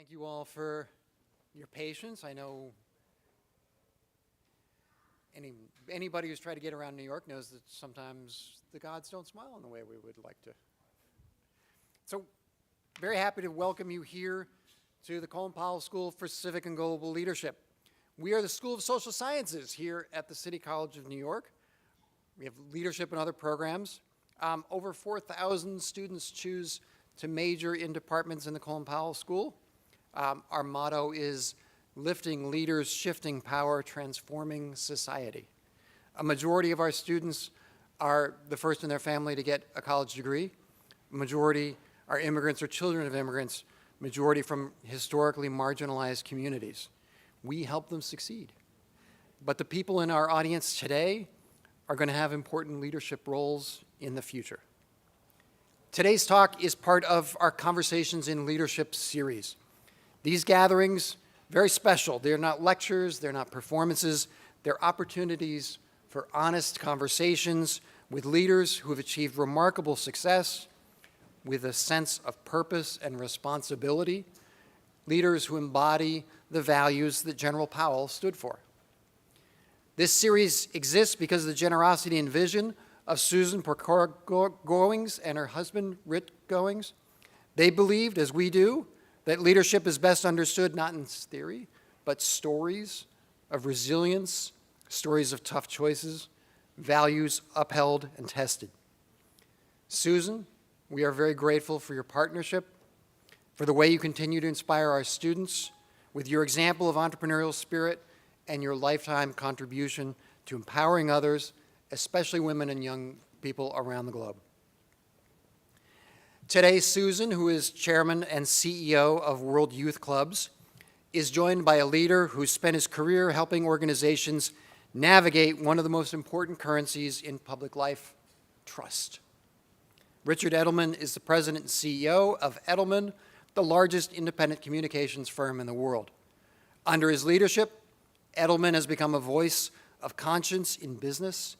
Thank you all for your patience. I know anybody who's tried to get around New York knows that sometimes the gods don't smile in the way we would like to. So, very happy to welcome you here to the Colin Powell School for Civic and Global Leadership. We are the School of Social Sciences here at the City College of New York. We have leadership and other programs. Over 4,000 students choose to major in departments in the Colin Powell School. Our motto is lifting leaders, shifting power, transforming society. A majority of our students are the first in their family to get a college degree. A majority are immigrants or children of immigrants, majority from historically marginalized communities. We help them succeed. But the people in our audience today are going to have important leadership roles in the future. Today's talk is part of our Conversations in Leadership series. These gatherings, very special. They're not lectures, they're not performances, they're opportunities for honest conversations with leaders who have achieved remarkable success with a sense of purpose and responsibility, leaders who embody the values that General Powell stood for. This series exists because of the generosity and vision of Susan Goings and her husband, Rich Goings. They believed, as we do, that leadership is best understood not in theory, but stories of resilience, stories of tough choices, values upheld and tested. Susan, we are very grateful for your partnership, for the way you continue to inspire our students with your example of entrepreneurial spirit and your lifetime contribution to empowering others, especially women and young people around the globe. Today, Susan, who is chairman and CEO of World Youth Clubs, is joined by a leader who spent his career helping organizations navigate one of the most important currencies in public life, trust. Richard Edelman is the president and CEO of Edelman, the largest independent communications firm in the world. Under his leadership, Edelman has become a voice of conscience in business,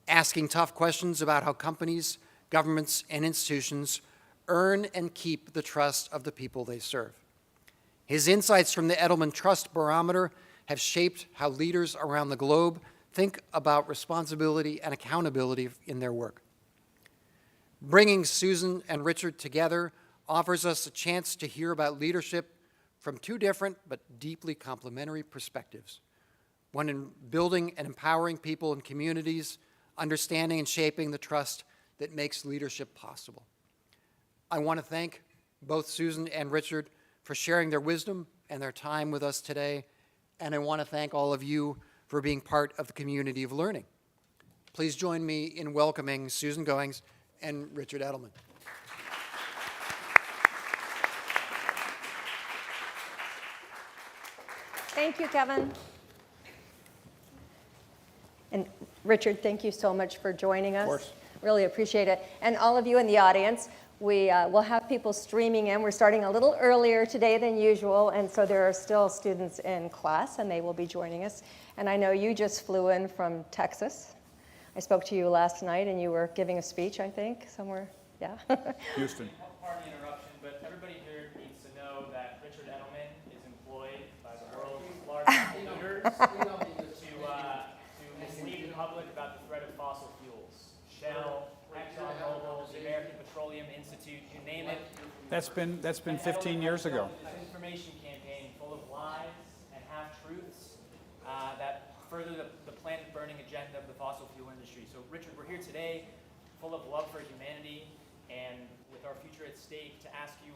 asking tough questions about how companies, governments, and institutions earn and keep the trust of the people they serve. His insights from the Edelman Trust Barometer have shaped how leaders around the globe think about responsibility and accountability in their work. Bringing Susan and Richard together offers us a chance to hear about leadership from two different but deeply complementary perspectives. One in building and empowering people and communities, understanding and shaping the trust that makes leadership possible. I want to thank both Susan and Richard for sharing their wisdom and their time with us today, and I want to thank all of you for being part of the community of learning. Please join me in welcoming Susan Goings and Richard Edelman. Thank you, Kevin. And Richard, thank you so much for joining us. Of course. Really appreciate it. And all of you in the audience, we will have people streaming in. We're starting a little earlier today than usual, and so there are still students in class, and they will be joining us. And I know you just flew in from Texas. I spoke to you last night, and you were giving a speech, I think, somewhere. Yeah. Houston. Pardon the interruption, but everybody here needs to know that Richard Edelman is employed by the world's largest leaders to mislead the public about the threat of fossil fuels. Shell, ExxonMobil, the American Petroleum Institute, you name it. That's been 15 years ago. An information campaign full of lies and half-truths that further the planet-burning agenda of the fossil fuel industry. So, Richard, we're here today full of love for humanity and with our future at stake to ask you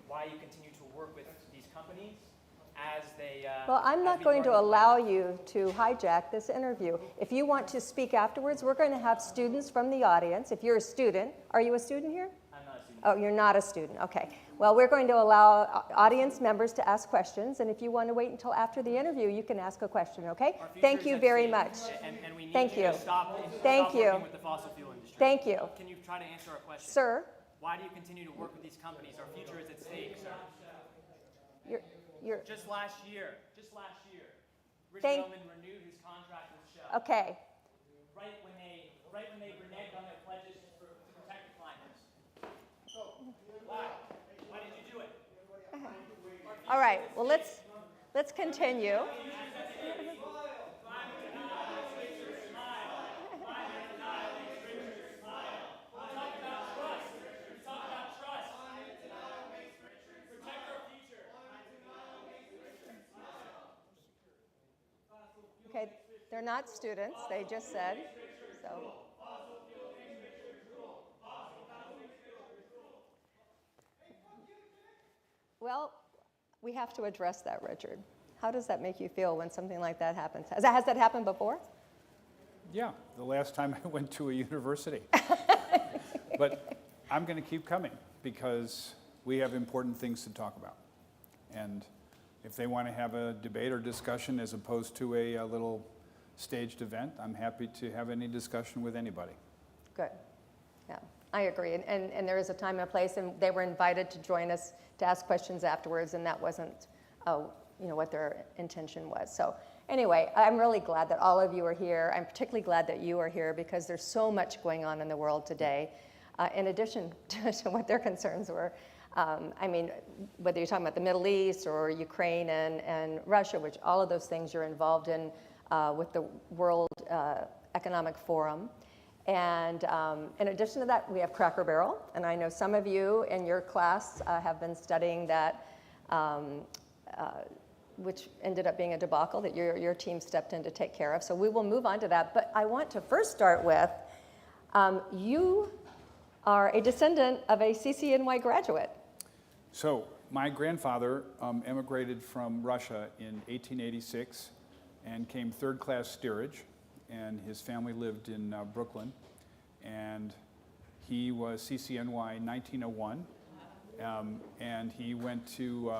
why you continue to work with these companies as they... Well, I'm not going to allow you to hijack this interview. If you want to speak afterwards, we're going to have students from the audience. If you're a student, are you a student here? I'm not a student. Oh, you're not a student. Okay. Well, we're going to allow audience members to ask questions, and if you want to wait until after the interview, you can ask a question, okay? Thank you very much. And we need Thank you you. to stop Thank you. working with the fossil fuel industry. Thank you. Can you try to answer our question? Sir? Why do you continue to work with these companies? Our future is at stake, sir. You're Just last year, Richard Edelman renewed his contract with Shell. okay. Right when they reneged on their pledges to protect the climate. So, why? Why did you do it? Our All right, well, let's continue. Okay, they're not students, they just said, so. Well, we have to address that, Richard. How does that make you feel when something like that happens? Has that happened before? Yeah, the last time I went to a university. But I'm going to keep coming because we have important things to talk about. And if they want to have a debate or discussion as opposed to a little staged event, I'm happy to have any discussion with anybody. Good. Yeah, I agree. And there is a time and a place, and they were invited to join us to ask questions afterwards, and that wasn't what their intention was. So anyway, I'm really glad that all of you are here. I'm particularly glad that you are here because there's so much going on in the world today, in addition to what their concerns were. I mean, whether you're talking about the Middle East or Ukraine and Russia, which all of those things you're involved in with the World Economic Forum. And in addition to that, we have Cracker Barrel. And I know some of you in your class have been studying that, which ended up being a debacle that your team stepped in to take care of. So we will move on to that. But I want to first start with, you are a descendant of a CCNY graduate. So my grandfather emigrated from Russia in 1886 and came third-class steerage, and his family lived in Brooklyn, and he was CCNY 1901, and he went to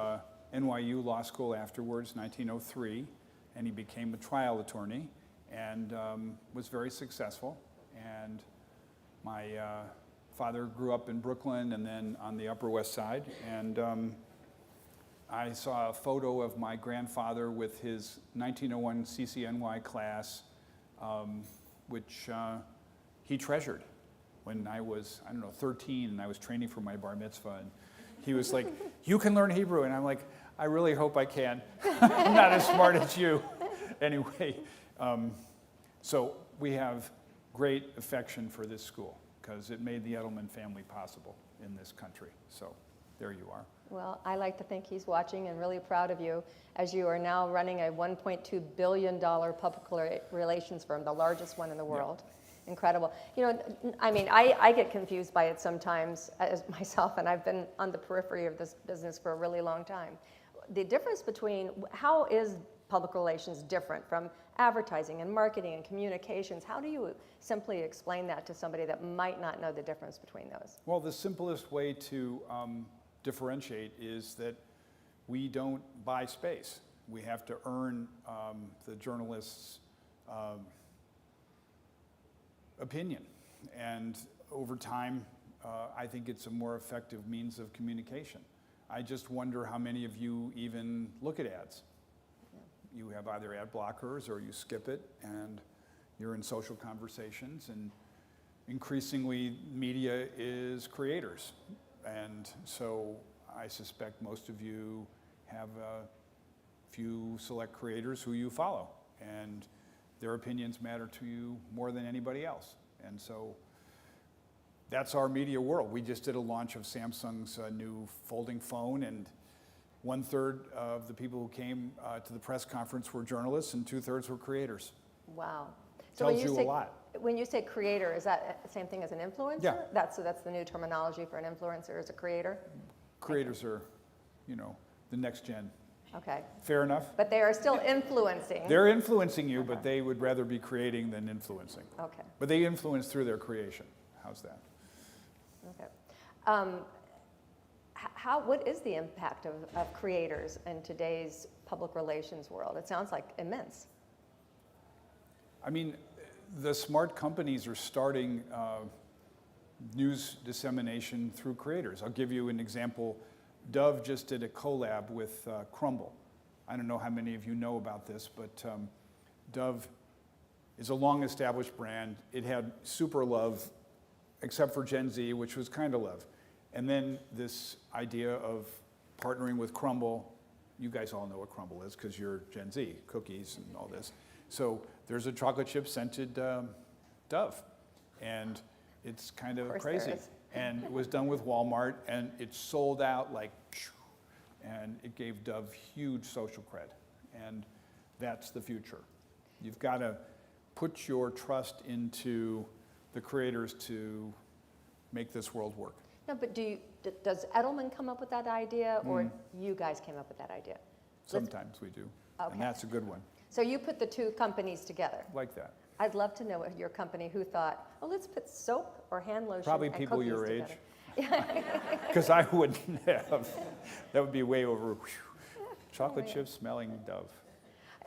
NYU Law School afterwards, 1903, and he became a trial attorney and was very successful. And my father grew up in Brooklyn and then on the Upper West Side, and I saw a photo of my grandfather with his 1901 CCNY class, which he treasured when I was, 13, and I was training for my bar mitzvah. And he was like, "You can learn Hebrew." And I'm like, "I really hope I can. I'm not as smart as you." Anyway, so we have great affection for this school because it made the Edelman family possible in this country. So there you are. Well, I like to think he's watching and really proud of you as you are now running a $1.2 billion public relations firm, the largest one in the world. Yeah. Incredible. I mean, I get confused by it sometimes as myself, and I've been on the periphery of this business for a really long time. The difference between, how is public relations different from advertising and marketing and communications? How do you simply explain that to somebody that might not know the difference between those? Well, the simplest way to differentiate is that we don't buy space. We have to earn the journalist's opinion. And over time, I think it's a more effective means of communication. I just wonder how many of you even look at ads. Yeah. You have either ad blockers or you skip it, and you're in social conversations, and increasingly media is creators. And so I suspect most of you have a few select creators who you follow, and their opinions matter to you more than anybody else. And so that's our media world. We just did a launch of Samsung's new folding phone, and 1/3 of the people who came to the press conference were journalists, and 2/3 were creators. Wow. Tells you a lot. When you say creator, is that the same thing as an influencer? Yeah. So that's the new terminology for an influencer, is a creator? Creators are, the next gen. Okay. Fair enough? But they are still influencing. They're influencing you, but they would rather be creating than influencing. Okay. But they influence through their creation. How's that? Okay. What is the impact of creators in today's public relations world? It sounds like immense. I mean, the smart companies are starting news dissemination through creators. I'll give you an example. Dove just did a collab with Crumble. I don't know how many of you know about this, but Dove is a long-established brand. It had super love, except for Gen Z, which was kind of love. And then this idea of partnering with Crumble you guys all know what crumble is because you're Gen Z, cookies and all this. So there's a chocolate chip scented Dove, and it's kind of crazy. And it was done with Walmart, and it sold out like, and it gave Dove huge social cred. And that's the future. You've got to put your trust into the creators to make this world work. No, but does Edelman come up with that idea, or you guys came up with that idea? Sometimes we do, and that's a good one. So you put the two companies together. Like that. I'd love to know what your company who thought, oh, let's put soap or hand lotion Probably and people cookies your together. age. Because I wouldn't have. That would be way over. Chocolate chip smelling Dove.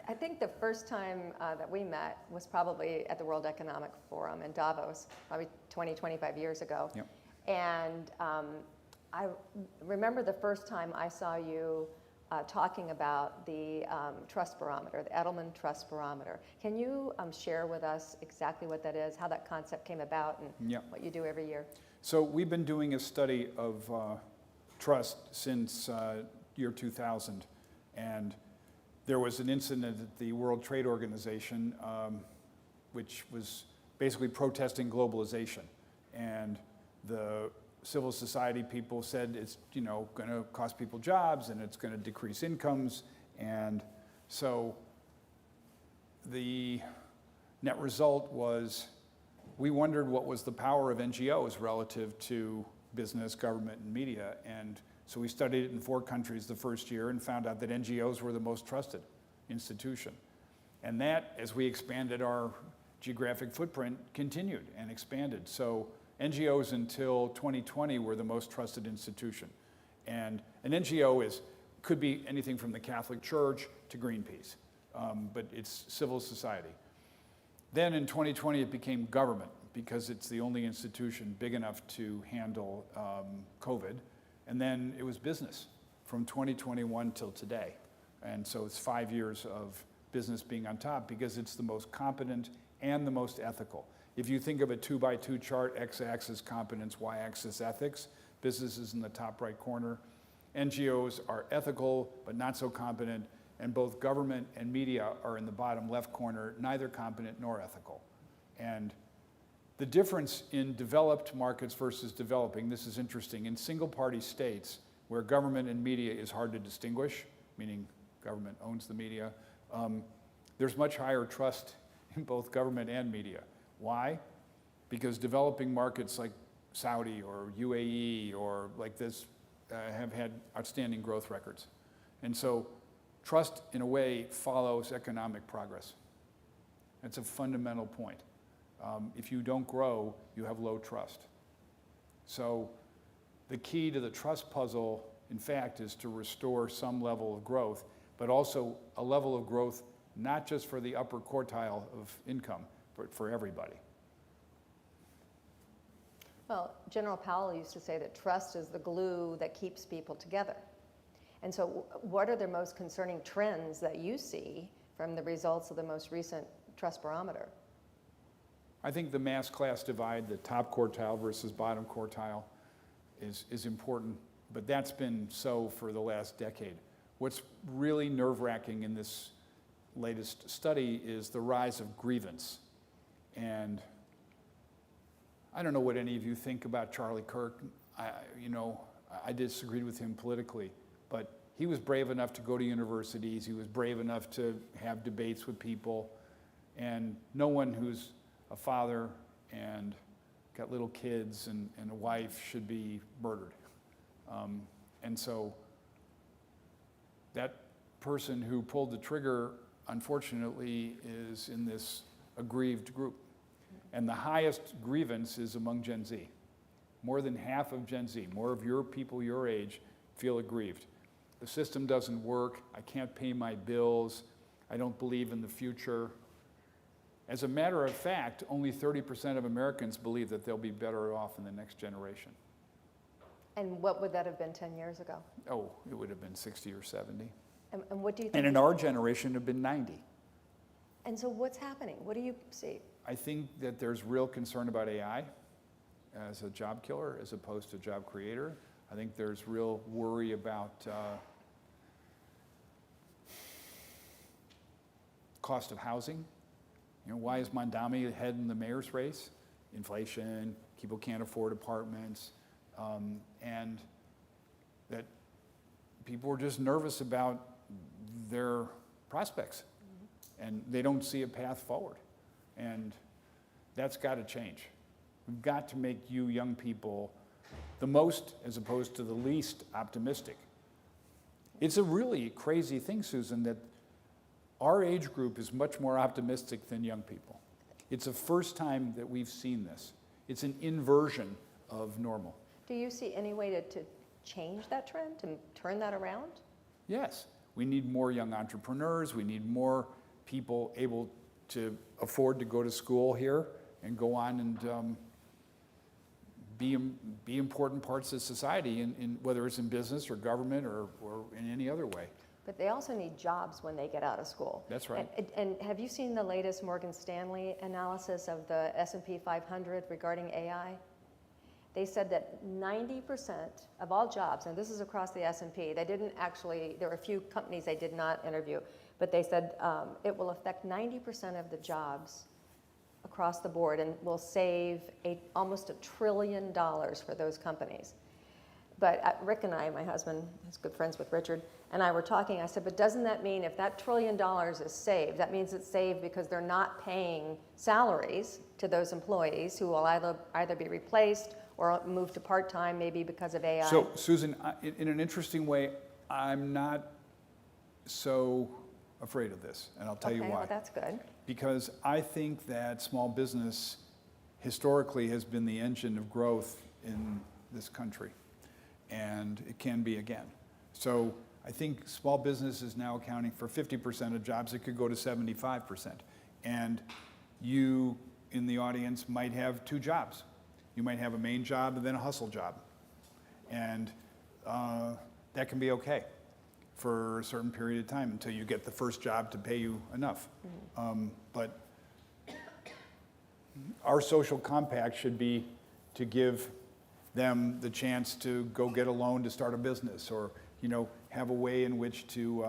I think the first time that we met was probably at the World Economic Forum in Davos, probably 20, 25 years ago. Yep. And I remember the first time I saw you talking about the Trust Barometer, the Edelman Trust Barometer. Can you share with us exactly what that is, how that concept came about, and what you do every year? So we've been doing a study of trust since year 2000, and there was an incident at the World Trade Organization, which was basically protesting globalization, and the civil society people said it's going to cost people jobs and it's going to decrease incomes, and so the net result was we wondered what was the power of NGOs relative to business, government, and media, and so we studied it in 4 countries the first year and found out that NGOs were the most trusted institution, and that, as we expanded our geographic footprint, continued and expanded. So NGOs until 2020 were the most trusted institution. And an NGO could be anything from the Catholic Church to Greenpeace, but it's civil society. Then in 2020 it became government because it's the only institution big enough to handle COVID. And then it was business from 2021 till today. And so it's 5 years of business being on top because it's the most competent and the most ethical. If you think of a 2x2 chart, x-axis competence, y-axis ethics, business is in the top right corner. NGOs are ethical, but not so competent, and both government and media are in the bottom left corner, neither competent nor ethical. And the difference in developed markets versus developing, this is interesting, in single-party states where government and media is hard to distinguish, meaning government owns the media, there's much higher trust in both government and media. Why? Because developing markets like Saudi or UAE or like this have had outstanding growth records. And so trust, in a way, follows economic progress. That's a fundamental point. If you don't grow, you have low trust. So the key to the trust puzzle, in fact, is to restore some level of growth, but also a level of growth not just for the upper quartile of income, but for everybody. Well, General Powell used to say that trust is the glue that keeps people together. And so what are the most concerning trends that you see from the results of the most recent Trust Barometer? I think the mass class divide, the top quartile versus bottom quartile, is important, but that's been so for the last decade. What's really nerve-wracking in this latest study is the rise of grievance. And I don't know what any of you think about Charlie Kirk. I disagreed with him politically, but he was brave enough to go to universities. He was brave enough to have debates with people. And no one who's a father and got little kids and a wife should be murdered. And so that person who pulled the trigger, unfortunately, is in this aggrieved group. And the highest grievance is among Gen Z. More than half of Gen Z, more of your people your age, feel aggrieved. The system doesn't work. I can't pay my bills. I don't believe in the future. As a matter of fact, only 30% of Americans believe that they'll be better off in the next generation. And what would that have been 10 years ago? Oh, it would have been 60 or 70. And what do you think? And in our generation, it would have been 90. And so what's happening? What do you see? I think that there's real concern about AI as a job killer as opposed to job creator. I think there's real worry about cost of housing. You know, why is Mondami ahead in the mayor's race? Inflation, people can't afford apartments, and that people are just nervous about their prospects, and they don't see a path forward. And that's got to change. We've got to make you young people the most as opposed to the least optimistic. It's a really crazy thing, Susan, that our age group is much more optimistic than young people. It's the first time that we've seen this. It's an inversion of normal. Do you see any way to change that trend, to turn that around? Yes, we need more young entrepreneurs. We need more people able to afford to go to school here and go on and be important parts of society, in whether it's in business or government or in any other way. But they also need jobs when they get out of school. That's right. And have you seen the latest Morgan Stanley analysis of the S&P 500 regarding AI? They said that 90% of all jobs, and this is across the S&P, they didn't actually, there were a few companies they did not interview, but they said it will affect 90% of the jobs across the board and will save almost $1 trillion for those companies. But Rick and I, my husband, is good friends with Richard, and I were talking, I said, but doesn't that mean if that $1 trillion is saved, that means it's saved because they're not paying salaries to those employees who will either be replaced or move to part-time, maybe because of AI? So, Susan, in an interesting way, I'm not so afraid of this, and I'll tell you why. Well, that's good. Because I think that small business historically has been the engine of growth in this country, and it can be again. So I think small business is now accounting for 50% of jobs. It could go to 75%. And you in the audience might have two jobs. You might have a main job and then a hustle job. And that can be okay for a certain period of time until you get the first job to pay you enough. But our social compact should be to give them the chance to go get a loan to start a business, or have a way in which to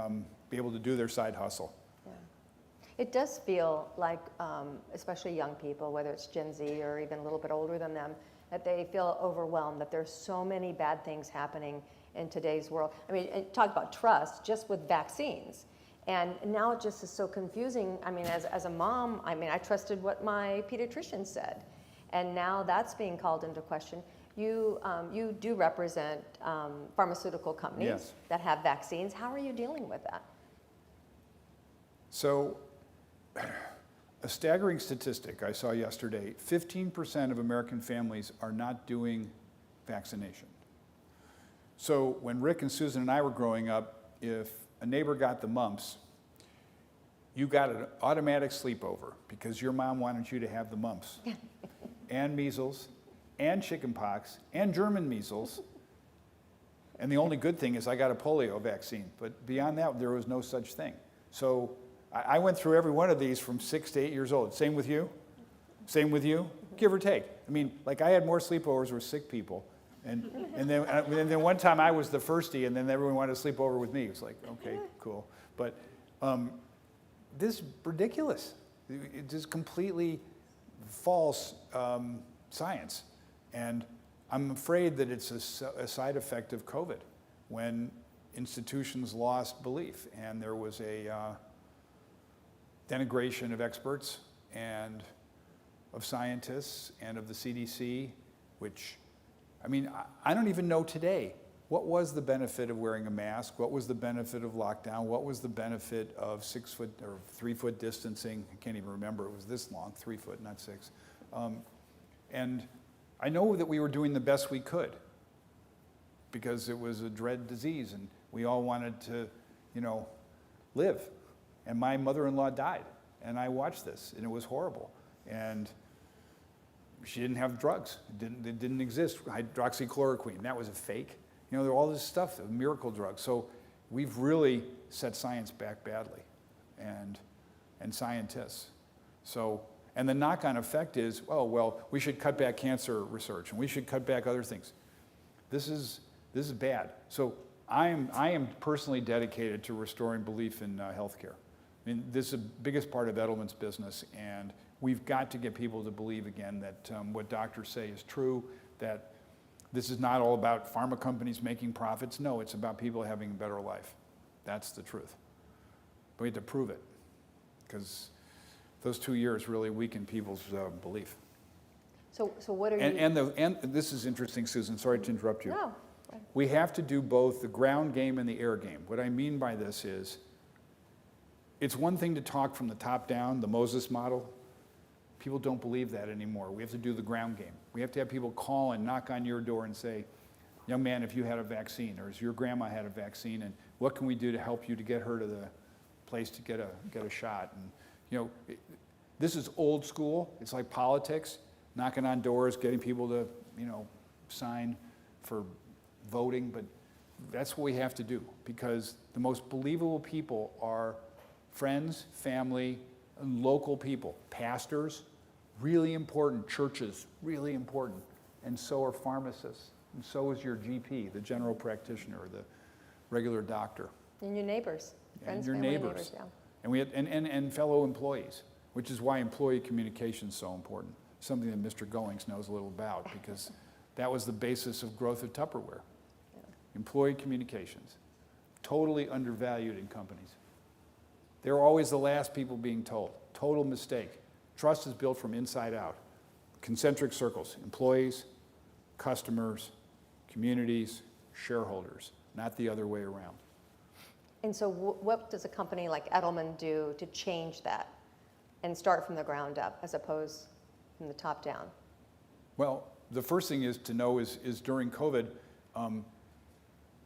be able to do their side hustle. Yeah. It does feel like, especially young people, whether it's Gen Z or even a little bit older than them, that they feel overwhelmed, that there's so many bad things happening in today's world. I mean, talk about trust just with vaccines. And now it just is so confusing. I mean, as a mom, I trusted what my pediatrician said. And now that's being called into question. You do represent pharmaceutical companies Yes. that have vaccines. How are you dealing with that? So, a staggering statistic I saw yesterday, 15% of American families are not doing vaccination. So when Rick and Susan and I were growing up, if a neighbor got the mumps, you got an automatic sleepover because your mom wanted you to have the mumps and measles and chickenpox and German measles. And the only good thing is I got a polio vaccine, but beyond that, there was no such thing. So I went through every one of these from 6 to 8 years old. Same with you? Same with you? Give or take. I mean, like I had more sleepovers with sick people. And then one time I was the firstie, and then everyone wanted to sleep over with me. It was like, okay, cool. But this is ridiculous. It's just completely false science. And I'm afraid that it's a side effect of COVID, when institutions lost belief and there was a denigration of experts and of scientists and of the CDC, which, I mean, I don't even know today, what was the benefit of wearing a mask? What was the benefit of lockdown? What was the benefit of 6 foot or 3 foot distancing? I can't even remember, it was this long, 3 foot, not 6. And I know that we were doing the best we could because it was a dread disease and we all wanted to, live. And my mother-in-law died, and I watched this, and it was horrible. And she didn't have drugs. It didn't exist. Hydroxychloroquine, that was a fake. There were all this stuff, a miracle drug. So we've really set science back badly, and scientists. So, and the knock-on effect is, oh, well, we should cut back cancer research, and we should cut back other things. This is bad. So I am personally dedicated to restoring belief in healthcare. I mean, this is the biggest part of Edelman's business, and we've got to get people to believe again that what doctors say is true, that this is not all about pharma companies making profits. No, it's about people having a better life. That's the truth. But we have to prove it, because those 2 years really weaken people's belief. So what are you? And this is interesting, Susan, sorry to interrupt you. No. We have to do both the ground game and the air game. What I mean by this is, it's one thing to talk from the top down, the Moses model. People don't believe that anymore. We have to do the ground game. We have to have people call and knock on your door and say, young man, if you had a vaccine, or if your grandma had a vaccine, and what can we do to help you to get her to the place to get a shot? And this is old school. It's like politics, knocking on doors, getting people to sign for voting, but that's what we have to do, because the most believable people are friends, family, and local people. Pastors, really important. Churches, really important. And so are pharmacists. And so is your GP, the general practitioner, the regular doctor. And your neighbors. Friends, And your family, neighbors. yeah. And we have, and fellow employees, which is why employee communication is so important. Something that Mr. Goings knows a little about, because that was the basis of growth of Tupperware. Yeah. Employee communications, totally undervalued in companies. They're always the last people being told. Total mistake. Trust is built from inside out. Concentric circles, employees, customers, communities, shareholders, not the other way around. And so what does a company like Edelman do to change that and start from the ground up as opposed from the top down? Well, the first thing is to know is during COVID,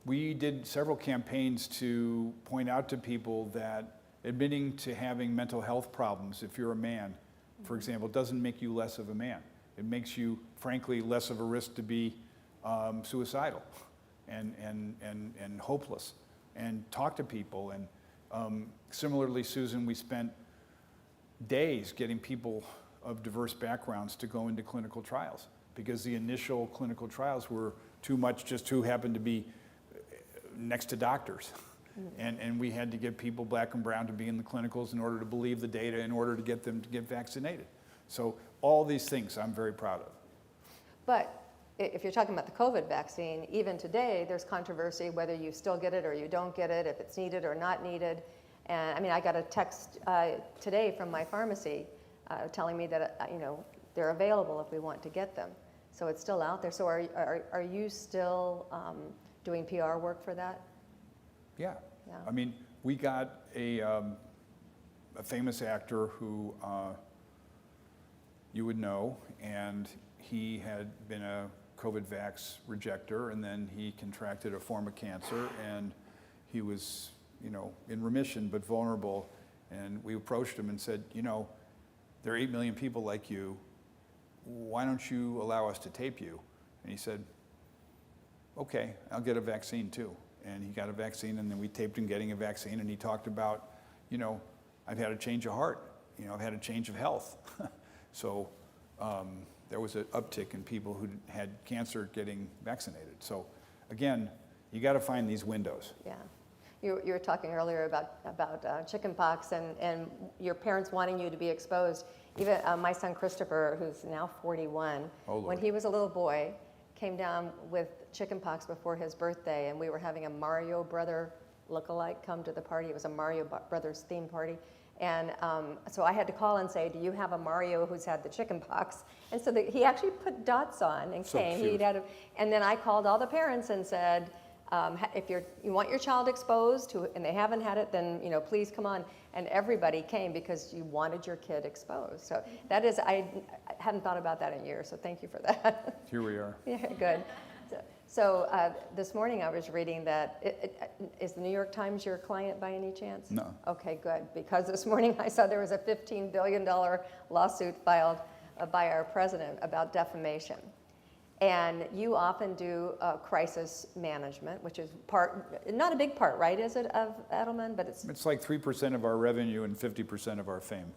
we did several campaigns to point out to people that admitting to having mental health problems, if you're a man, for example, doesn't make you less of a man. It makes you, frankly, less of a risk to be suicidal and hopeless, and talk to people. And similarly, Susan, we spent days getting people of diverse backgrounds to go into clinical trials, because the initial clinical trials were too much just who happened to be next to doctors. And we had to get people black and brown to be in the clinicals in order to believe the data, in order to get them to get vaccinated. So all these things I'm very proud of. But if you're talking about the COVID vaccine, even today, there's controversy whether you still get it or you don't get it, if it's needed or not needed. And I mean, I got a text today from my pharmacy telling me that they're available if we want to get them. So it's still out there. So are you still doing PR work for that? Yeah. Yeah. I mean, we got a famous actor who you would know, and he had been a COVID vax rejecter, and then he contracted a form of cancer, and he was, in remission but vulnerable. And we approached him and said, there are 8 million people like you. Why don't you allow us to tape you? And he said, okay, I'll get a vaccine too. And he got a vaccine, and then we taped him getting a vaccine, and he talked about, I've had a change of heart, I've had a change of health. So there was an uptick in people who had cancer getting vaccinated. So again, you got to find these windows. Yeah. You were talking earlier about chickenpox and your parents wanting you to be exposed. Even my son Christopher, who's now 41, when he was a little boy, came down with chickenpox before his birthday, and we were having a Mario Brother lookalike come to the party. It was a Mario Brothers theme party. And so I had to call and say, do you have a Mario who's had the chickenpox? And so he actually put dots on and so came. Cute. And then I called all the parents and said, if you want your child exposed and they haven't had it, then please come on. And everybody came because you wanted your kid exposed. So that is, I hadn't thought about that in years, so thank you for that. Here we are. Yeah, good. So this morning I was reading that, is the New York Times your client by any chance? No. Okay, good, because this morning I saw there was a $15 billion lawsuit filed by our president about defamation. And you often do crisis management, which is not a big part, right, is it, of Edelman? But It's like 3% of our revenue and 50% of our fame.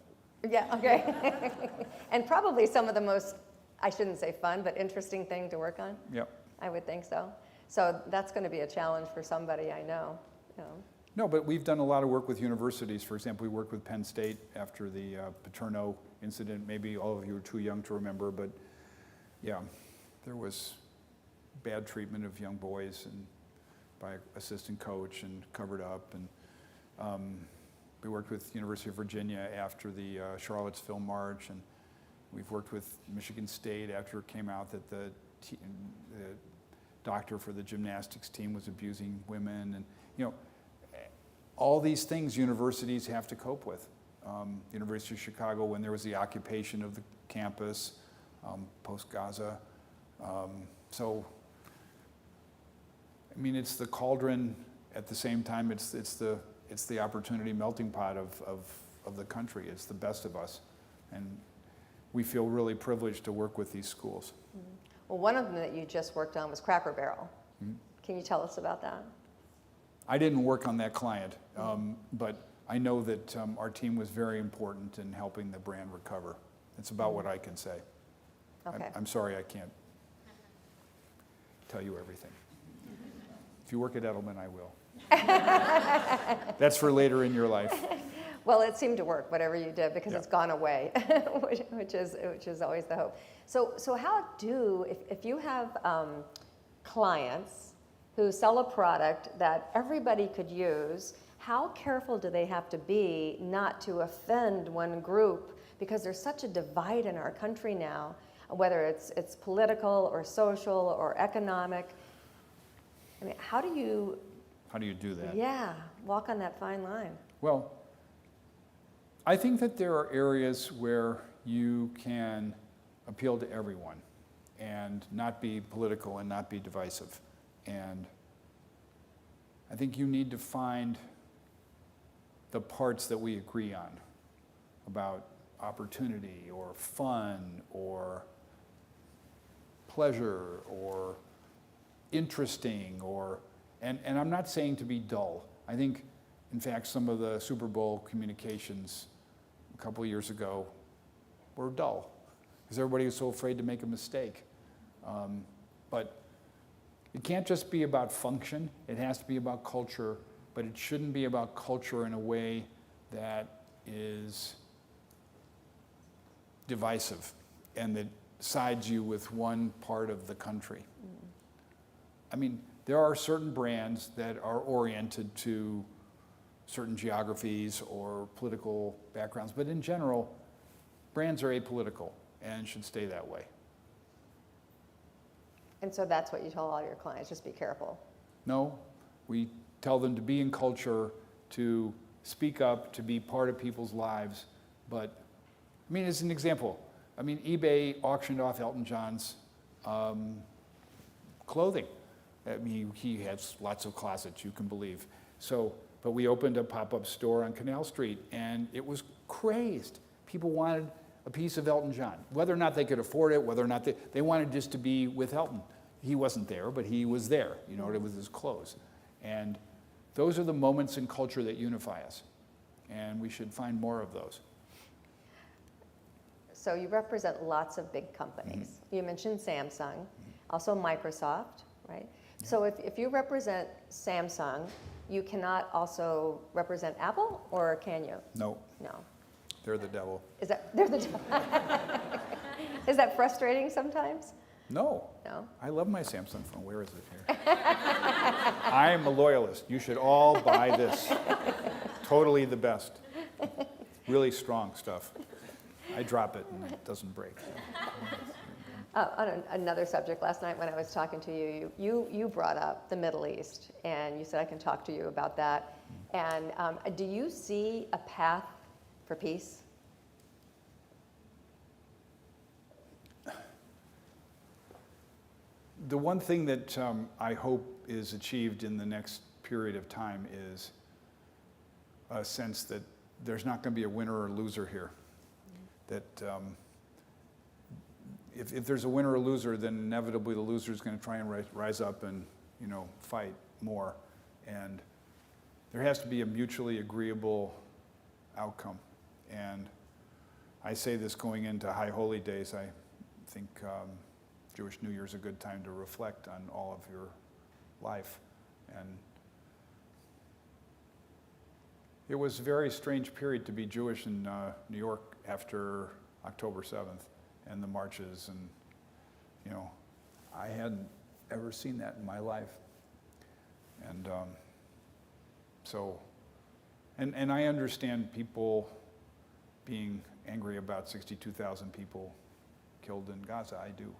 Yeah, okay. And probably some of the most, I shouldn't say fun, but interesting thing to work on? Yep. I would think so. So that's going to be a challenge for somebody I know. No, but we've done a lot of work with universities. For example, we worked with Penn State after the Paterno incident. Maybe all of you are too young to remember, but yeah, there was bad treatment of young boys and by an assistant coach and covered up. And we worked with University of Virginia after the Charlottesville March, and we've worked with Michigan State after it came out that the doctor for the gymnastics team was abusing women. And all these things universities have to cope with. University of Chicago, when there was the occupation of the campus, post-Gaza. So, I mean, it's the cauldron. At the same time, it's the opportunity melting pot of the country. It's the best of us, and we feel really privileged to work with these schools. Well, one of them that you just worked on was Cracker Barrel. Can you tell us about that? I didn't work on that client, but I know that our team was very important in helping the brand recover. It's about what I can say. Okay. I'm sorry I can't tell you everything. If you work at Edelman, I will. That's for later in your life. Well, it seemed to work, whatever you did, because it's gone away, which is always the hope. So how if you have clients who sell a product that everybody could use, how careful do they have to be not to offend one group? Because there's such a divide in our country now, whether it's political or social or economic. I mean, how do you do that? Yeah, walk on that fine line. Well, I think that there are areas where you can appeal to everyone and not be political and not be divisive. And I think you need to find the parts that we agree on about opportunity or fun or pleasure or interesting and I'm not saying to be dull. I think, in fact, some of the Super Bowl communications a couple of years ago were dull because everybody was so afraid to make a mistake. But it can't just be about function. It has to be about culture, but it shouldn't be about culture in a way that is divisive and that sides you with one part of the country. I mean, there are certain brands that are oriented to certain geographies or political backgrounds, but in general, brands are apolitical and should stay that way. And so that's what you tell all your clients, just be careful. No, we tell them to be in culture, to speak up, to be part of people's lives. But, I mean, as an example, I mean, eBay auctioned off Elton John's clothing. I mean, he has lots of closets, you can believe. So, but we opened a pop-up store on Canal Street, and it was crazed. People wanted a piece of Elton John, whether or not they could afford it, whether or not they wanted just to be with Elton. He wasn't there, but he was there, with his clothes. And those are the moments in culture that unify us, and we should find more of those. So you represent lots of big companies. You mentioned Samsung, also Microsoft, right? So if you represent Samsung, you cannot also represent Apple, or can you? No. No. They're the devil. They're the devil. Is that frustrating sometimes? No. No? I love my Samsung phone. Where is it here? I am a loyalist. You should all buy this. Totally the best. Really strong stuff. I drop it and it doesn't break. On another subject, last night when I was talking to you, you brought up the Middle East, and you said I can talk to you about that. And do you see a path for peace? The one thing that I hope is achieved in the next period of time is a sense that there's not going to be a winner or loser here. That if there's a winner or loser, then inevitably the loser is going to try and rise up and fight more. And there has to be a mutually agreeable outcome. And I say this going into High Holy Days. I think Jewish New Year is a good time to reflect on all of your life. And It was a very strange period to be Jewish in New York after October 7th and the marches, and you know, I hadn't ever seen that in my life. And and I understand people being angry about 62,000 people killed in Gaza, I do.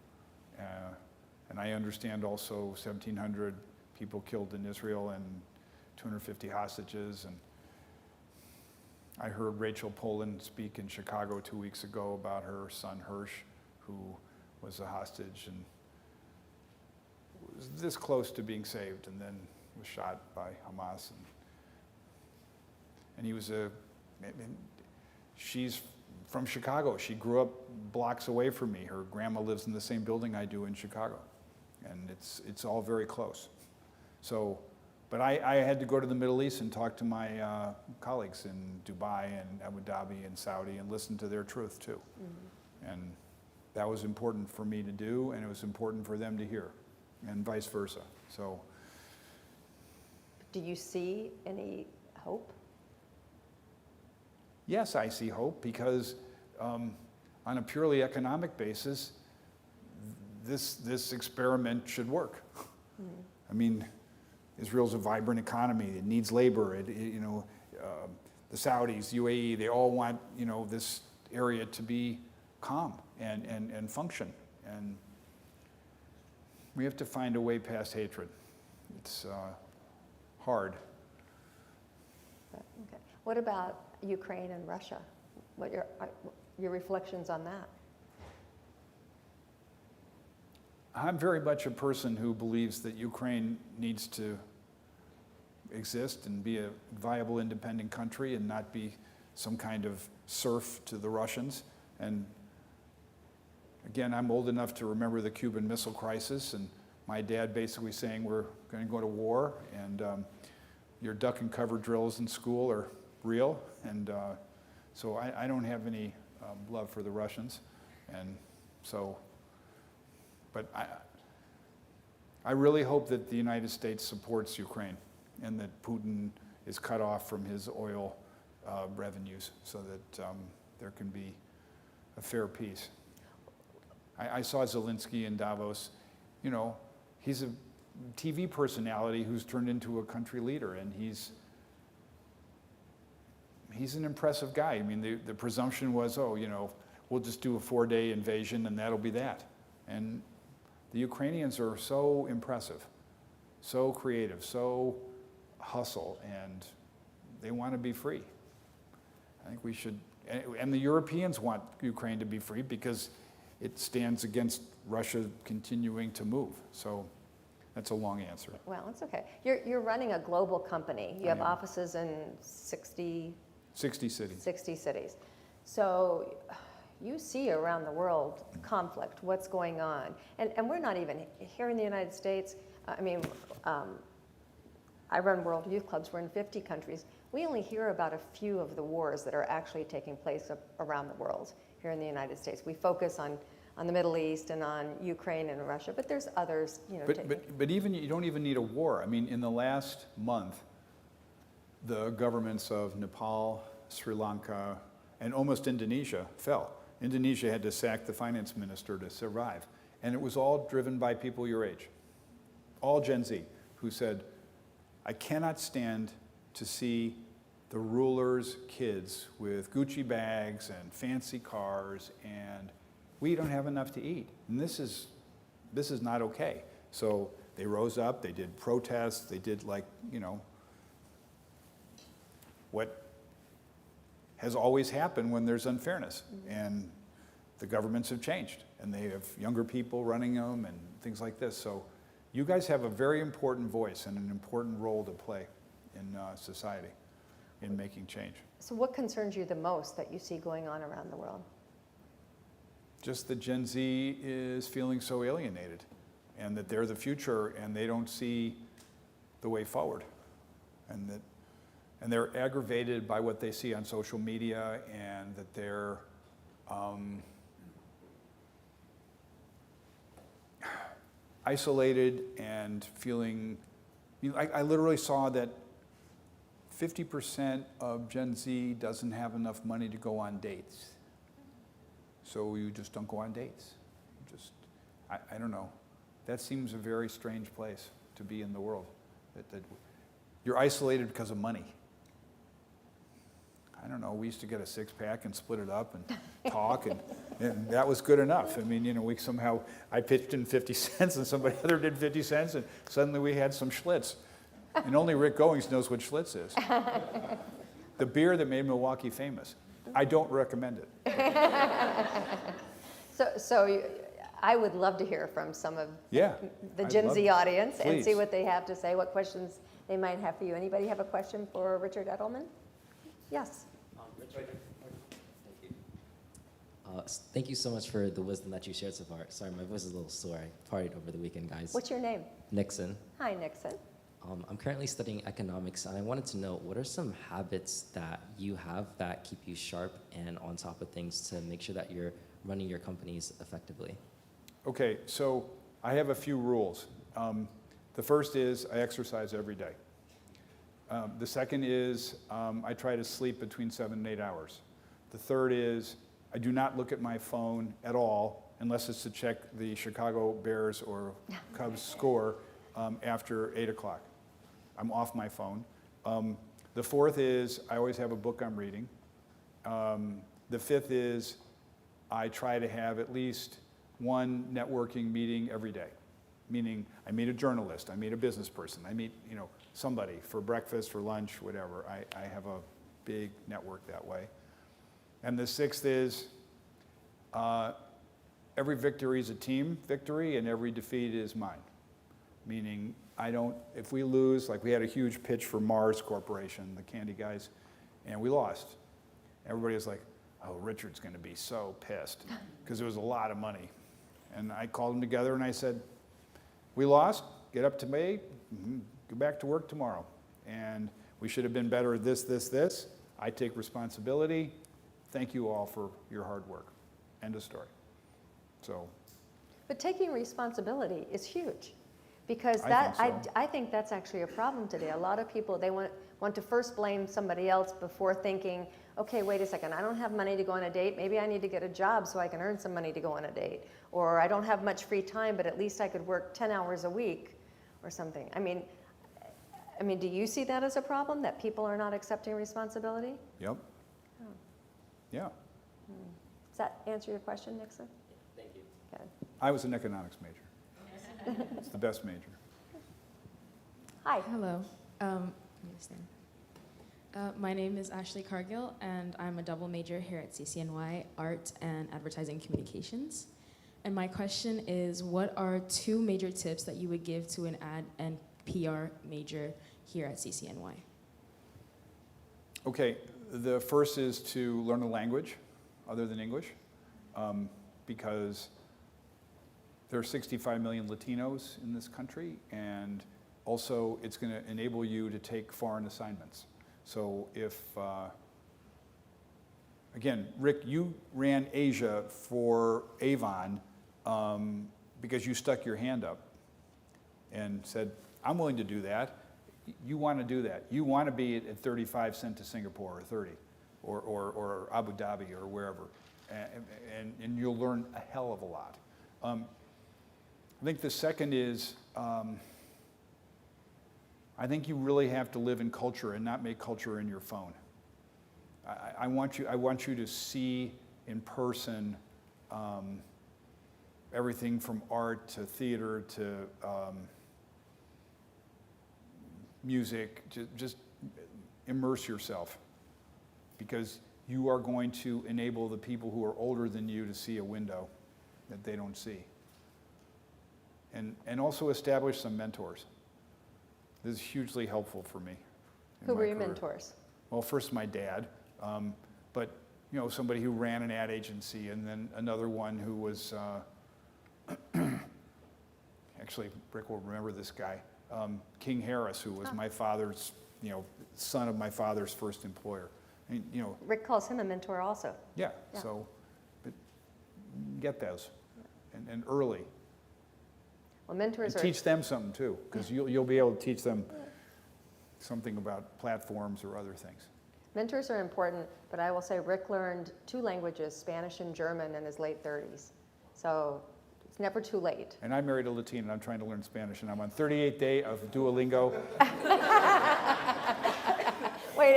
And I understand also 1,700 people killed in Israel and 250 hostages. And I heard Rachel Poland speak in Chicago 2 weeks ago about her son Hirsch, who was a hostage and was this close to being saved and then was shot by Hamas. And he was she's from Chicago. She grew up blocks away from me. Her grandma lives in the same building I do in Chicago. And it's all very close. So, but I had to go to the Middle East and talk to my colleagues in Dubai and Abu Dhabi and Saudi and listen to their truth too. Mm-hmm. And that was important for me to do, and it was important for them to hear, and vice versa. So, do you see any hope? Yes, I see hope, because on a purely economic basis, this experiment should work. Mm-hmm. I mean, Israel's a vibrant economy. It needs labor. The Saudis, UAE, they all want this area to be calm and function. And we have to find a way past hatred. It's hard. Okay. What about Ukraine and Russia? What your reflections on that? I'm very much a person who believes that Ukraine needs to exist and be a viable independent country and not be some kind of serf to the Russians. And again, I'm old enough to remember the Cuban Missile Crisis and my dad basically saying we're going to go to war, and your duck and cover drills in school are real. And so I don't have any love for the Russians. And so, but I really hope that the United States supports Ukraine and that Putin is cut off from his oil revenues so that there can be a fair peace. I saw Zelensky in Davos. He's a TV personality who's turned into a country leader, and he's an impressive guy. I mean, the presumption was, we'll just do a 4-day invasion and that'll be that. And the Ukrainians are so impressive, so creative, so hustle, and they want to be free. I think we should, and the Europeans want Ukraine to be free because it stands against Russia continuing to move. So that's a long answer. Well, it's okay. You're running a global company. You have offices in 60 cities. 60 cities. So you see around the world conflict, what's going on. And we're not even here in the United States. I run World Youth Clubs. We're in 50 countries. We only hear about a few of the wars that are actually taking place around the world here in the United States. We focus on the Middle East and on Ukraine and Russia, but there's others. But even you don't even need a war. I mean, in the last month, the governments of Nepal, Sri Lanka, and almost Indonesia fell. Indonesia had to sack the finance minister to survive. And it was all driven by people your age, all Gen Z, who said, I cannot stand to see the rulers' kids with Gucci bags and fancy cars, and we don't have enough to eat. And this is not okay. So they rose up, they did protests, they did what has always happened when there's unfairness. Mm-hmm. And the governments have changed, and they have younger people running them and things like this. So you guys have a very important voice and an important role to play in society in making change. So what concerns you the most that you see going on around the world? Just that Gen Z is feeling so alienated, and that they're the future and they don't see the way forward, and they're aggravated by what they see on social media, and that they're isolated and feeling. I literally saw that 50% of Gen Z doesn't have enough money to go on dates. So you just don't go on dates. I don't know. That seems a very strange place to be in the world. That you're isolated because of money. I don't know, we used to get a six-pack and split it up and talk, and that was good enough. I mean, you know, I pitched in 50 cents and somebody other did 50 cents, and suddenly we had some Schlitz. And only Rick Goings knows what Schlitz is. The beer that made Milwaukee famous. I don't recommend it. So I would love to hear from some of Yeah. the I'd Gen love Z to. audience and see Please. what they have to say, what questions they might have for you. Anybody have a question for Richard Edelman? Yes. Richard. Thank you so much for the wisdom that you shared so far. Sorry, my voice is a little sore. I partied over the weekend, guys. What's your name? Nixon. Hi, Nixon. I'm currently studying economics, and I wanted to know, what are some habits that you have that keep you sharp and on top of things to make sure that you're running your companies effectively? Okay, so I have a few rules. The first is I exercise every day. The second is I try to sleep between 7 and 8 hours. The third is I do not look at my phone at all unless it's to check the Chicago Bears or Cubs score after 8 o'clock. I'm off my phone. The fourth is I always have a book I'm reading. The fifth is I try to have at least one networking meeting every day. Meaning I meet a journalist, I meet a business person, I meet somebody for breakfast, for lunch, whatever. I have a big network that way. And the sixth is every victory is a team victory and every defeat is mine. Meaning if we lose, like we had a huge pitch for Mars Corporation, the candy guys, and we lost. Everybody was like, oh, Richard's gonna be so pissed because it was a lot of money. And I called them together and I said, we lost, get up to me, go back to work tomorrow. And we should have been better at this. I take responsibility. Thank you all for your hard work. End of story. So. But taking responsibility is huge, because I think that's actually a problem today. A lot of people, they want to first blame somebody else before thinking, okay, wait a second, I don't have money to go on a date. Maybe I need to get a job so I can earn some money to go on a date. Or I don't have much free time, but at least I could work 10 hours a week or something. I mean, do you see that as a problem, that people are not accepting responsibility? Yep. Oh. Yeah. Does that answer your question, Nixon? Thank you. Good. I was an economics major. It's the best major. Hi. Hello. My name is Ashley Cargill, and I'm a double major here at CCNY, Art and Advertising Communications. And my question is, what are 2 major tips that you would give to an ad and PR major here at CCNY? Okay, the first is to learn a language other than English, because there are 65 million Latinos in this country, and also it's going to enable you to take foreign assignments. So if, again, Rick, you ran Asia for Avon because you stuck your hand up and said, I'm willing to do that. You want to do that. You want to be at 35 cents to Singapore or 30 or Abu Dhabi or wherever. And you'll learn a hell of a lot. I think the second is, I think you really have to live in culture and not make culture in your phone. I want you to see in person everything from art to theater to music. Just immerse yourself, because you are going to enable the people who are older than you to see a window that they don't see. And also establish some mentors. This is hugely helpful for me. Who were your mentors? Well, first my dad, but somebody who ran an ad agency, and then another one who was, actually Rick will remember this guy, King Harris, who was my father's, son of my father's first employer. And, Rick calls him a mentor also. yeah. So, but get those, and early. Well, mentors And are... teach them something too, because you'll be able to teach them something about platforms or other things. Mentors are important, but I will say Rick learned 2 languages, Spanish and German, in his late 30s. So it's never too late. And I married a Latina, and I'm trying to learn Spanish, and I'm on 38th day of Duolingo. Wait,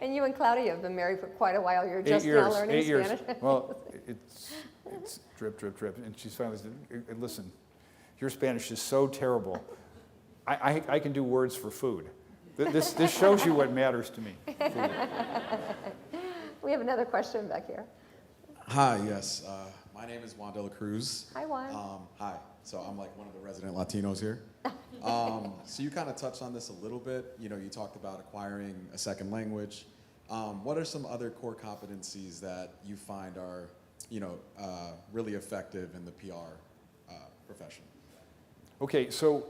and you and Claudia have been married for quite a while. You're just now learning 8 years. Spanish? Well, it's drip, drip, drip. And she's finally said, listen, your Spanish is so terrible. I can do words for food. This shows you what matters to me. Food. We have another question back here. Hi, yes. My name is Juan de la Cruz. Hi, Juan. Hi. So I'm like one of the resident Latinos here. So you kind of touched on this a little bit. You know, you talked about acquiring a second language. What are some other core competencies that you find are, you know, really effective in the PR profession? Okay, so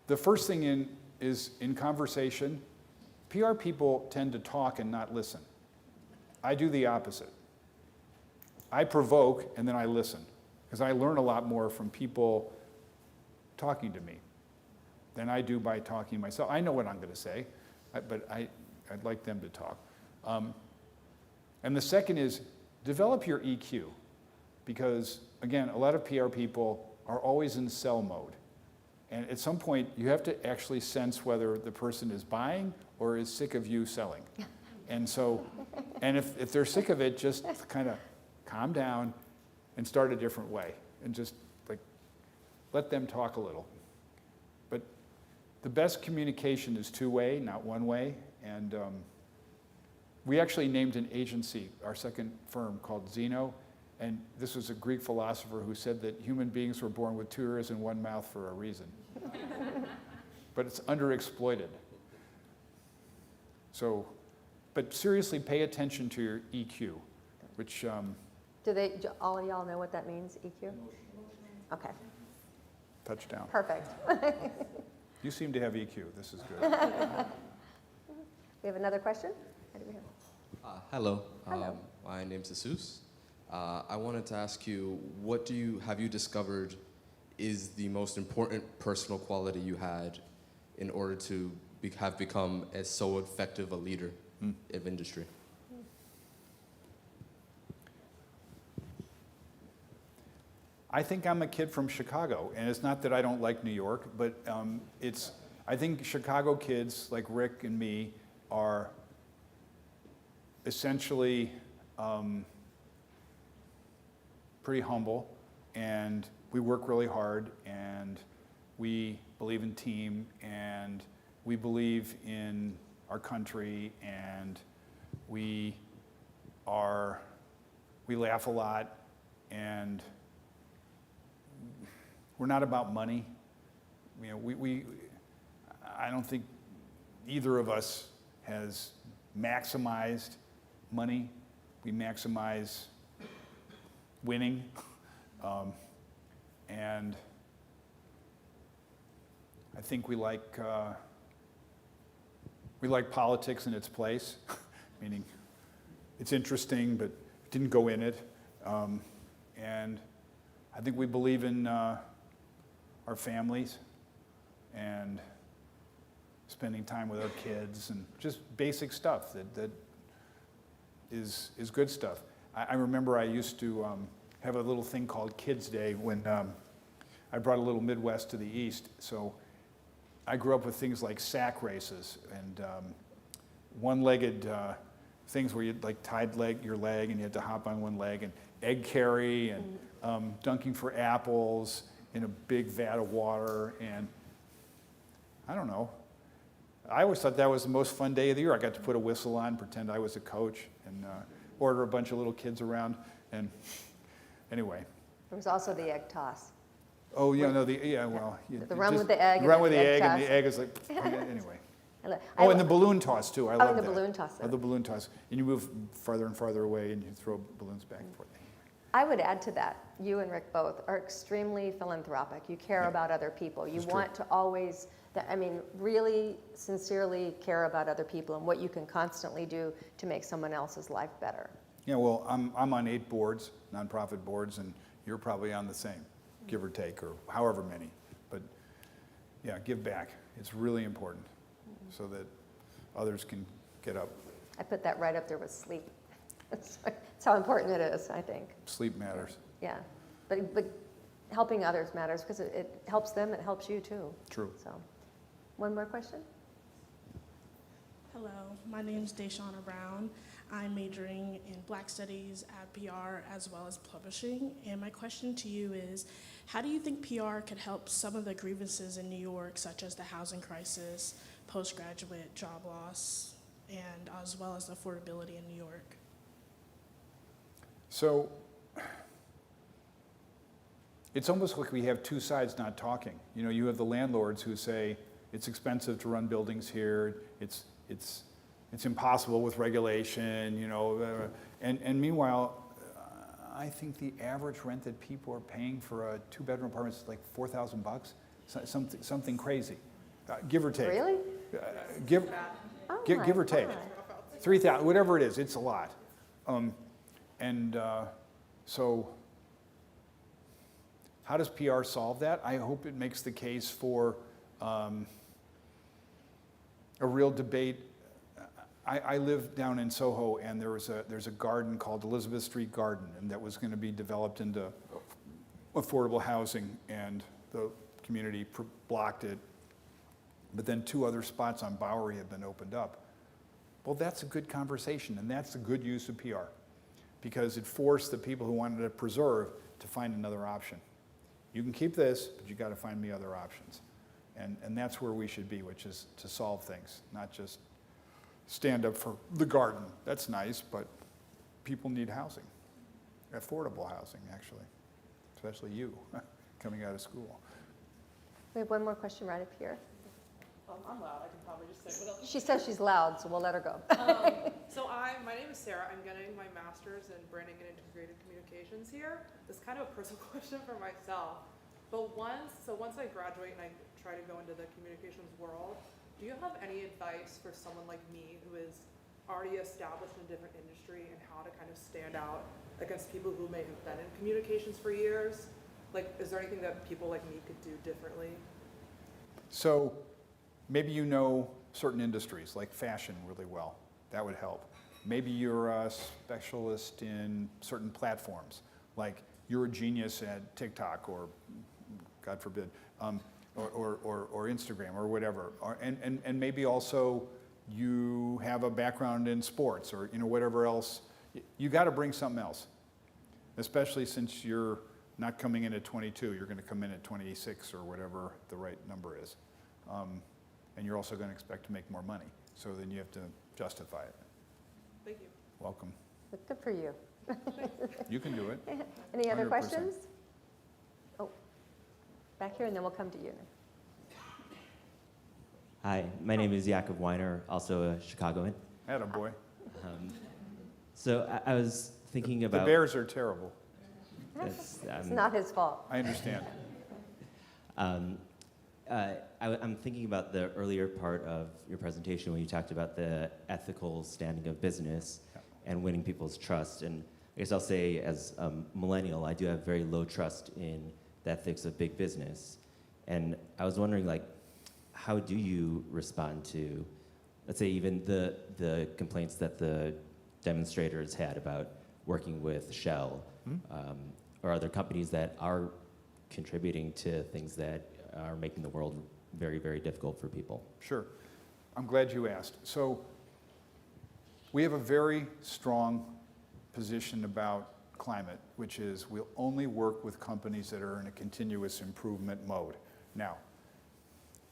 the first thing is in conversation, PR people tend to talk and not listen. I do the opposite. I provoke and then I listen, because I learn a lot more from people talking to me than I do by talking myself. I know what I'm going to say, but I'd like them to talk. And the second is develop your EQ, because again, a lot of PR people are always in sell mode. And at some point, you have to actually sense whether the person is buying or is sick of you selling. And so, and if they're sick of it, just kind of calm down and start a different way. And just like, let them talk a little. But the best communication is two-way, not one-way. And we actually named an agency, our second firm, called Zeno. And this was a Greek philosopher who said that human beings were born with 2 ears and 1 mouth for a reason. But it's underexploited. So, but seriously, pay attention to your EQ, which... Do all of y'all know what that means, EQ? Okay, touchdown. perfect. You seem to have EQ. This is good. We have another question? Right over here. Hello. Hello. My name's Jesus. I wanted to ask you, have you discovered is the most important personal quality you had in order to have become as so effective a leader of industry? I think I'm a kid from Chicago, and it's not that I don't like New York, but I think Chicago kids like Rick and me are essentially pretty humble, and we work really hard, and we believe in team, and we believe in our country, and we laugh a lot, and we're not about money. You know, I don't think either of us has maximized money. We maximize winning, and I think we like politics in its place, meaning it's interesting, but it didn't go in it, and I think we believe in our families and spending time with our kids and just basic stuff that is good stuff. I remember I used to have a little thing called Kids Day when I brought a little Midwest to the East. So I grew up with things like sack races and one-legged things where you'd like tied your leg and you had to hop on one leg, and egg carry and dunking for apples in a big vat of water, and I don't know. I always thought that was the most fun day of the year. I got to put a whistle on, pretend I was a coach, and order a bunch of little kids around, and anyway. There was also the egg toss. Oh, yeah, no, well. The run with the egg. Run with the egg, toss. and the egg is like, anyway. I And the balloon toss, too. I love that. the balloon toss. The balloon toss. And you move farther and farther away, and you throw balloons back and forth. I would add to that, you and Rick both are extremely philanthropic. You care about other people. You want to always, really sincerely care about other people and what you can constantly do to make someone else's life better. Yeah, well, I'm on 8 boards, nonprofit boards, and you're probably on the same, give or take, or however many. But yeah, give back. It's really important so that others can get up. I put that right up there with sleep. That's how important it is, I think. Sleep matters. Yeah, but helping others matters because it helps them, it helps you too. True. So, one more question? Hello, my name is Deshauna Brown. I'm majoring in Black Studies at PR as well as publishing. And my question to you is, how do you think PR could help some of the grievances in New York, such as the housing crisis, postgraduate job loss, and as well as affordability in New York? So it's almost like we have two sides not talking. You know, you have the landlords who say it's expensive to run buildings here, it's impossible with regulation, you know, and meanwhile, I think the average rent that people are paying for a 2-bedroom apartment is like $4,000, something crazy, give or take. Really? Give or take. 3,000, whatever it is, it's a lot. So how does PR solve that? I hope it makes the case for a real debate. I live down in Soho, and there's a garden called Elizabeth Street Garden, and that was going to be developed into affordable housing, and the community blocked it. But then 2 other spots on Bowery have been opened up. Well, that's a good conversation, and that's a good use of PR, because it forced the people who wanted to preserve to find another option. You can keep this, but you got to find me other options. And that's where we should be, which is to solve things, not just stand up for the garden. That's nice, but people need housing, affordable housing, actually, especially you coming out of school. We have one more question right up here. I'm loud, I can probably just say what else. She says she's loud, so we'll let her go. My name is Sarah. I'm getting my master's in branding and integrated communications here. This is kind of a personal question for myself. But once I graduate and I try to go into the communications world, do you have any advice for someone like me who is already established in a different industry and how to kind of stand out against people who may have been in communications for years? Like, is there anything that people like me could do differently? So maybe you know certain industries like fashion really well. That would help. Maybe you're a specialist in certain platforms, like you're a genius at TikTok or, God forbid, or Instagram or whatever. And maybe also you have a background in sports or whatever else. You got to bring something else, especially since you're not coming in at 22. You're going to come in at 26 or whatever the right number is. And you're also going to expect to make more money. So then you have to justify it. Thank you. Welcome. Good for you. You can do it. Any other 100%. questions? Oh, back here, and then we'll come to you. Hi, my name is Yakov Weiner, also a Chicagoan. Attaboy. So I was thinking about... The Bears are terrible. It's not his fault. I understand. I'm thinking about the earlier part of your presentation when you talked about the ethical standing of business and winning people's trust. And I guess I'll say, as a millennial, I do have very low trust in the ethics of big business. And I was wondering, like, how do you respond to, let's say, even the complaints that the demonstrators had about working with Shell or other companies that are contributing to things that are making the world very, very difficult for people? Sure. I'm glad you asked. So we have a very strong position about climate, which is we'll only work with companies that are in a continuous improvement mode. Now,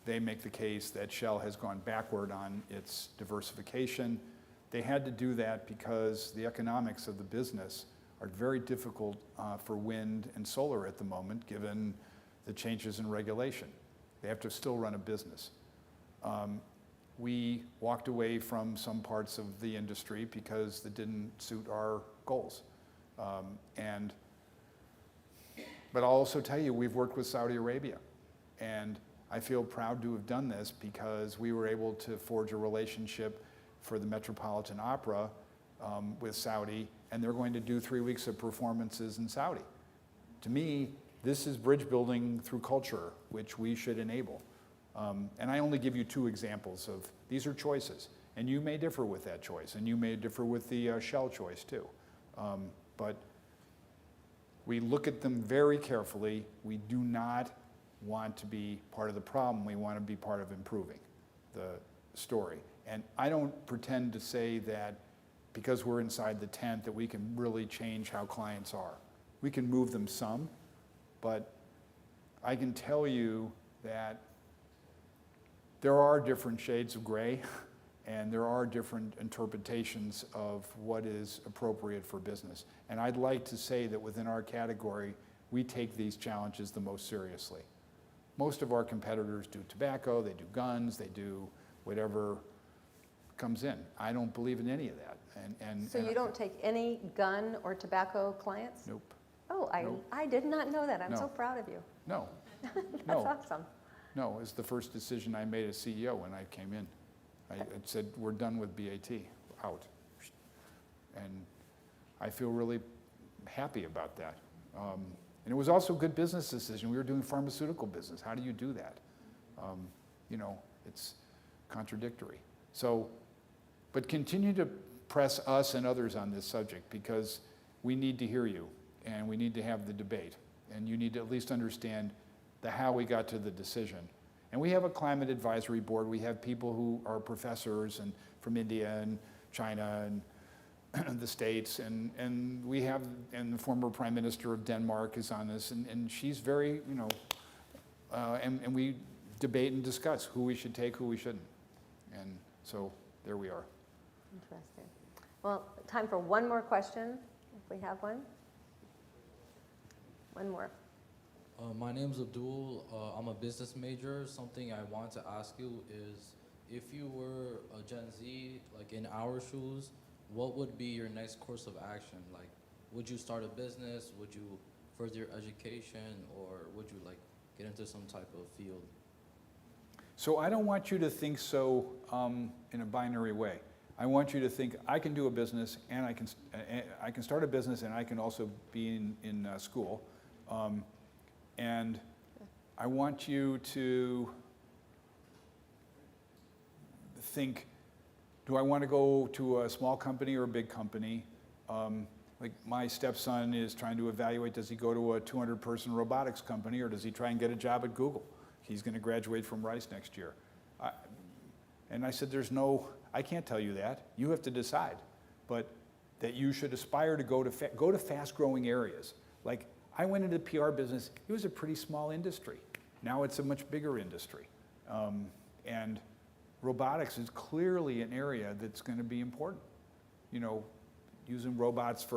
they make the case that Shell has gone backward on its diversification. They had to do that because the economics of the business are very difficult for wind and solar at the moment, given the changes in regulation. They have to still run a business. We walked away from some parts of the industry because that didn't suit our goals. But I'll also tell you, we've worked with Saudi Arabia. And I feel proud to have done this because we were able to forge a relationship for the Metropolitan Opera with Saudi, and they're going to do 3 weeks of performances in Saudi. To me, this is bridge building through culture, which we should enable. And I only give you 2 examples of, these are choices. And you may differ with that choice, and you may differ with the Shell choice too. But we look at them very carefully. We do not want to be part of the problem. We want to be part of improving the story. And I don't pretend to say that because we're inside the tent that we can really change how clients are. We can move them some, but I can tell you that there are different shades of gray and there are different interpretations of what is appropriate for business. And I'd like to say that within our category, we take these challenges the most seriously. Most of our competitors do tobacco, they do guns, they do whatever comes in. I don't believe in any of that. So you don't take any gun or tobacco clients? Nope. Oh, Nope. I did not know that. I'm No. so proud of you. No. That's No. awesome. No, it was the first decision I made as CEO when I came in. I said, we're done with BAT, out. And I feel really happy about that. And it was also a good business decision. We were doing pharmaceutical business. How do you do that? It's contradictory. So, but continue to press us and others on this subject because we need to hear you and we need to have the debate. And you need to at least understand the how we got to the decision. And we have a climate advisory board. We have people who are professors and from India and China and the States, and we have, and the former Prime Minister of Denmark is on this, and she's very, and we debate and discuss who we should take, who we shouldn't. And so there we are. Interesting. Well, time for one more question, if we have one. One more. My name's Abdul. I'm a business major. Something I want to ask you is, if you were a Gen Z, like in our shoes, what would be your next course of action? Like, would you start a business? Would you further your education? Or would you like get into some type of field? So I don't want you to think so in a binary way. I want you to think, I can do a business and I can start a business and I can also be in school. And I want you to think, do I want to go to a small company or a big company? Like my stepson is trying to evaluate, does he go to a 200-person robotics company or does he try and get a job at Google? He's going to graduate from Rice next year. And I said, I can't tell you that. You have to decide. But that you should aspire to go to fast-growing areas. Like, I went into the PR business, it was a pretty small industry. Now it's a much bigger industry. And robotics is clearly an area that's going to be important. Using robots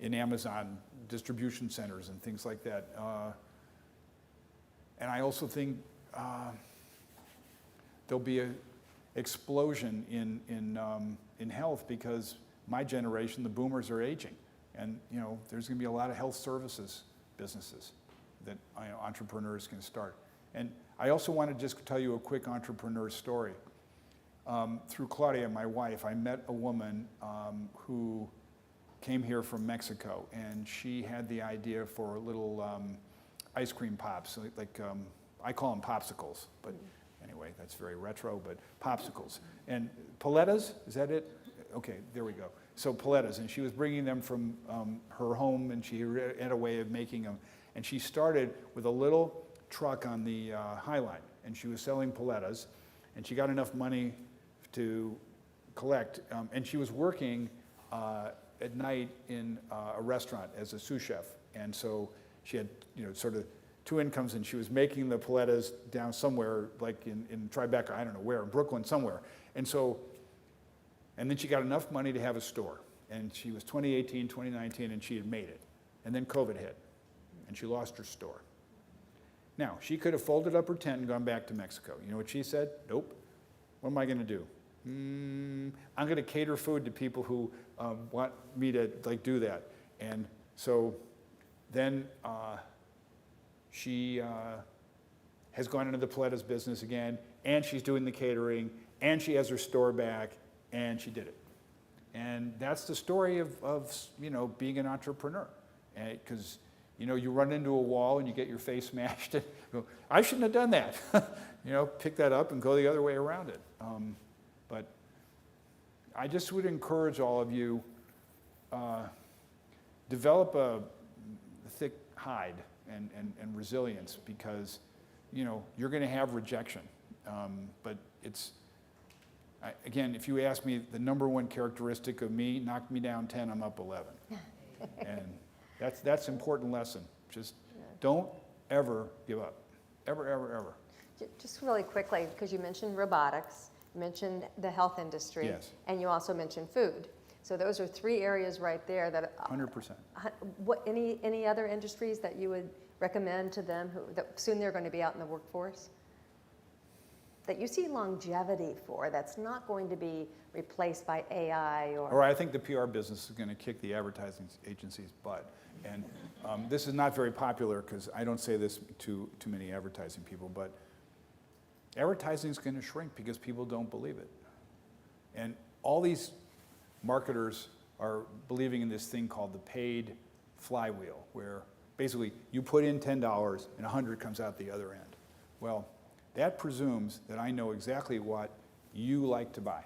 in Amazon distribution centers and things like that. And I also think there'll be an explosion in health because my generation, the boomers, are aging. And there's going to be a lot of health services businesses that entrepreneurs can start. And I also want to just tell you a quick entrepreneur story. Through Claudia, my wife, I met a woman who came here from Mexico, and she had the idea for little ice cream pops, like I call them popsicles, but anyway, that's very retro, but popsicles. And paletas, is that it? Okay, there we go. So paletas, and she was bringing them from her home, and she had a way of making them. And she started with a little truck on the High Line, and she was selling paletas, and she got enough money to collect, and she was working at night in a restaurant as a sous chef. And so she had, sort of two incomes, and she was making the paletas down somewhere, like in Tribeca, I don't know where, in Brooklyn somewhere. And then she got enough money to have a store. And she was 2018, 2019, and she had made it. And then COVID hit, and she lost her store. Now, she could have folded up her tent and gone back to Mexico. You know what she said? Nope. What am I going to do? I'm going to cater food to people who want me to do that. And so then she has gone into the paletas business again, and she's doing the catering, and she has her store back, and she did it. And that's the story of being an entrepreneur. Because you run into a wall and you get your face smashed and go, I shouldn't have done that. Pick that up and go the other way around it. But I just would encourage all of you, develop a thick hide and resilience, because, you know, you're going to have rejection. But it's, again, if you ask me the number one characteristic of me, knock me down 10, I'm up 11. And that's an important lesson. Just don't ever give up. Ever, ever, ever. Just really quickly, because you mentioned robotics, you mentioned the health industry, Yes. and you also mentioned food. So those are 3 areas right there that 100%. What, any other industries that you would recommend to them that soon they're going to be out in the workforce? That you see longevity for, that's not going to be replaced by AI Or I think the PR business is going to kick the advertising agency's butt. And this is not very popular, because I don't say this to too many advertising people, but advertising is going to shrink because people don't believe it. And all these marketers are believing in this thing called the paid flywheel, where basically you put in $10 and 100 comes out the other end. Well, that presumes that I know exactly what you like to buy.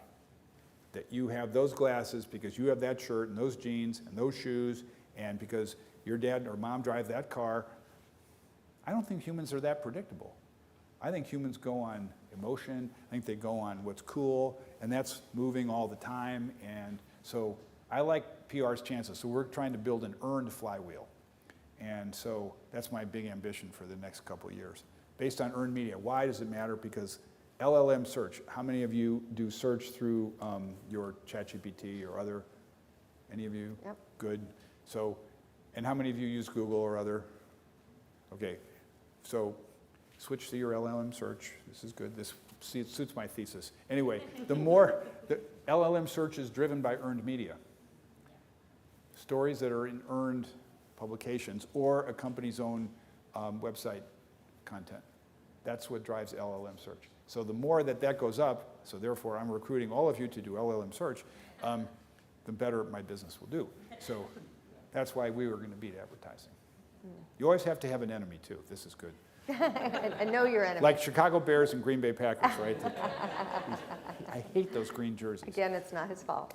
That you have those glasses because you have that shirt and those jeans and those shoes, and because your dad or mom drive that car. I don't think humans are that predictable. I think humans go on emotion. I think they go on what's cool, and that's moving all the time. And so I like PR's chances. So we're trying to build an earned flywheel. And so that's my big ambition for the next couple of years. Based on earned media. Why does it matter? Because LLM search. How many of you do search through your ChatGPT or other? Any of you? Yep. Good. So, and how many of you use Google or other? Okay. So switch to your LLM search. This is good. It suits my thesis. Anyway, the LLM search is driven by earned media. Stories that are in earned publications or a company's own website content. That's what drives LLM search. So the more that goes up, so therefore I'm recruiting all of you to do LLM search, the better my business will do. So that's why we were going to beat advertising. You always have to have an enemy too. This is good. and know your enemy. Like Chicago Bears and Green Bay Packers, right? I hate those green jerseys. Again, it's not his fault.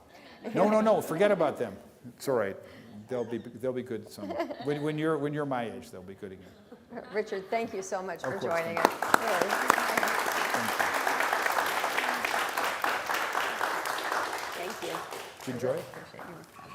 No, forget about them. It's all right. They'll be good some. When you're my age, they'll be good again. Richard, thank you so much for Of course, joining thank us. Really. Thank you. Did you enjoy it? Appreciate you.